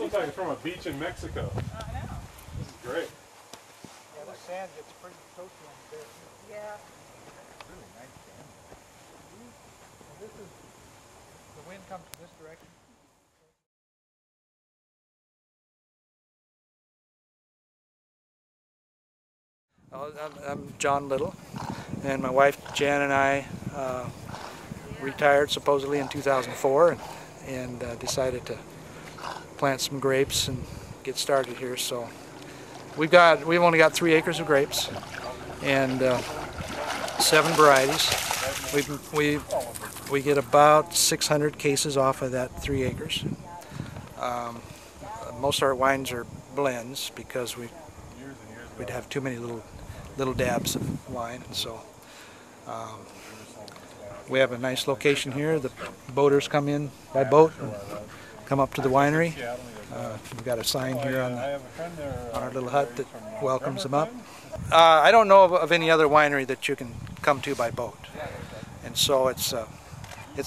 looks like it's from a beach in Mexico. I know. This is great. Yeah, the sand gets pretty toasty on the dirt. Yeah. Really nice sand. This is, the wind comes from this direction. I'm John Little, and my wife Jan and I retired supposedly in 2004 and decided to plant some grapes and get started here. So we've only got 3 acres of grapes and 7 varieties. We get about 600 cases off of that 3 acres. Most of our wines are blends because we'd have too many little dabs of wine, and so we have a nice location here. The boaters come in by boat and come up to the winery. We've got a sign here on our little hut that welcomes them up. I don't know of any other winery that you can come to by boat, and so it's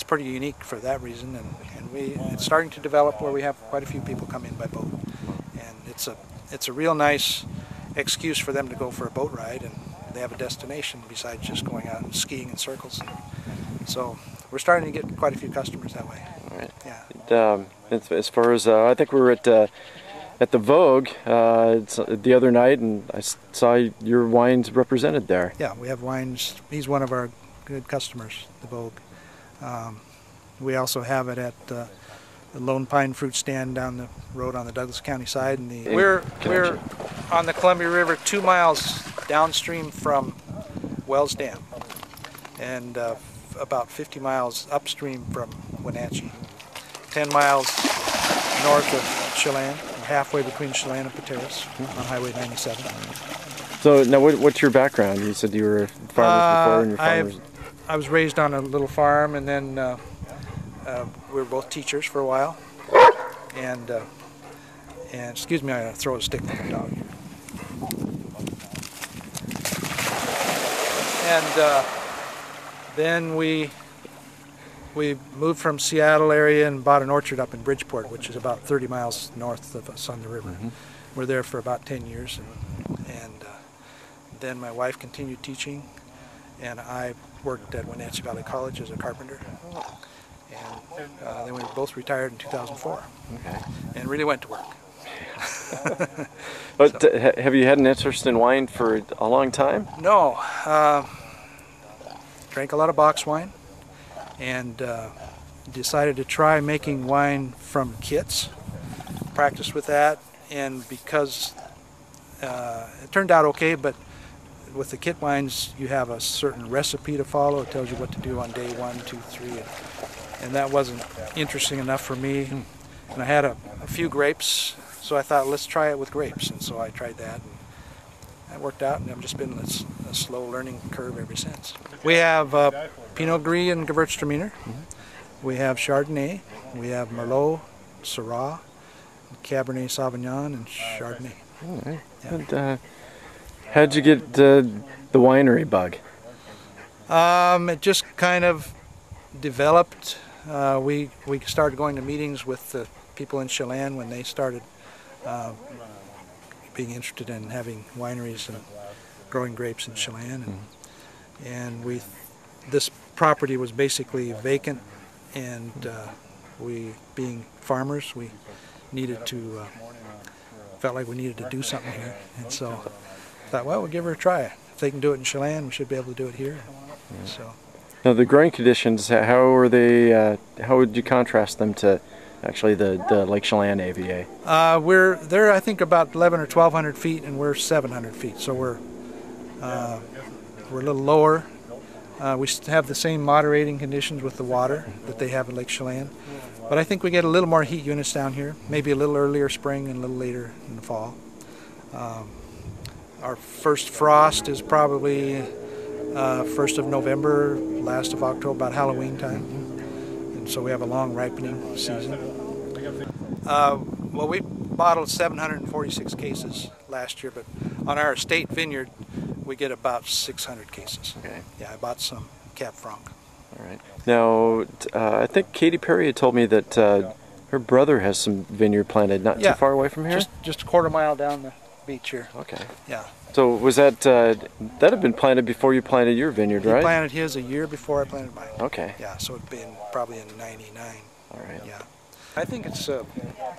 pretty unique for that reason. And it's starting to develop where we have quite a few people come in by boat, and it's a real nice excuse for them to go for a boat ride, and they have a destination besides just going out and skiing in circles. So we're starting to get quite a few customers that way. All right. Yeah. As far as I think we were at the Vogue the other night, and I saw your wines represented there. Yeah, we have wines. He's one of our good customers, the Vogue. We also have it at the Lone Pine Fruit Stand down the road on the Douglas County side. And we're on the Columbia River 2 miles downstream from Wells Dam, and about 50 miles upstream from Wenatchee, 10 miles north of Chelan, halfway between Chelan and Pateros on Highway 97. So now, what's your background? You said you were farmers before, and you're farmers. I was raised on a little farm, and then we were both teachers for a while. And excuse me, I'm gonna throw a stick at the dog. And then we moved from Seattle area and bought an orchard up in Bridgeport, which is about 30 miles north of us on the river. Mm-hmm. We're there for about 10 years, and then my wife continued teaching, and I worked at Wenatchee Valley College as a carpenter. And then we both retired in 2004, okay, and really went to work. But have you had an interest in wine for a long time? No. Drank a lot of box wine, and decided to try making wine from kits. Practiced with that, and because it turned out okay, but with the kit wines you have a certain recipe to follow. It tells you what to do on day 1, 2, 3, and that wasn't interesting enough for me. And I had a few grapes, so I thought, let's try it with grapes, and so I tried that. And that worked out, and I've just been on a slow learning curve ever since. We have Pinot Gris and Gewürztraminer. We have Chardonnay. We have Merlot, Syrah, Cabernet Sauvignon, and Chardonnay. All right. Yeah. And how'd you get the winery bug? It just kind of developed. We started going to meetings with the people in Chelan when they started being interested in having wineries and growing grapes in Chelan, and this property was basically vacant, and we, being farmers, we needed to felt like we needed to do something here, and so I thought, well, we'll give her a try. If they can do it in Chelan, we should be able to do it here. Yeah. So now the growing conditions, how are they? How would you contrast them to actually the Lake Chelan AVA? They're I think about 1,100 or 1,200 feet, and we're 700 feet, so we're a little lower. We have the same moderating conditions with the water that they have in Lake Chelan, but I think we get a little more heat units down here, maybe a little earlier spring and a little later in the fall. Our first frost is probably 1st of November, last of October, about Halloween time, and so we have a long ripening season. Well, we bottled 746 cases last year, but on our estate vineyard we get about 600 cases. Okay. Yeah, I bought some Cab Franc. All right. Now, I think Katy Perry had told me that Her brother has some vineyard planted not too far away from here? Just a quarter-mile down the beach here. Okay. Yeah. So was that that had been planted before you planted your vineyard, right? He planted his a year before I planted mine. Okay. Yeah, so it'd been probably in '99. All right. Yeah. I think it's a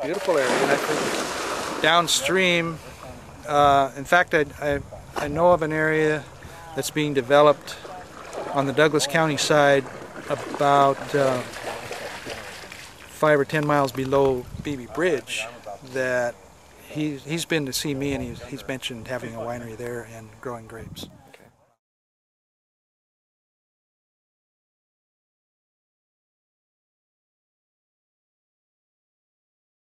beautiful area, and I think downstream, in fact, I know of an area that's being developed on the Douglas County side about 5 or 10 miles below Beebe Bridge that he's been to see me, and he's mentioned having a winery there and growing grapes.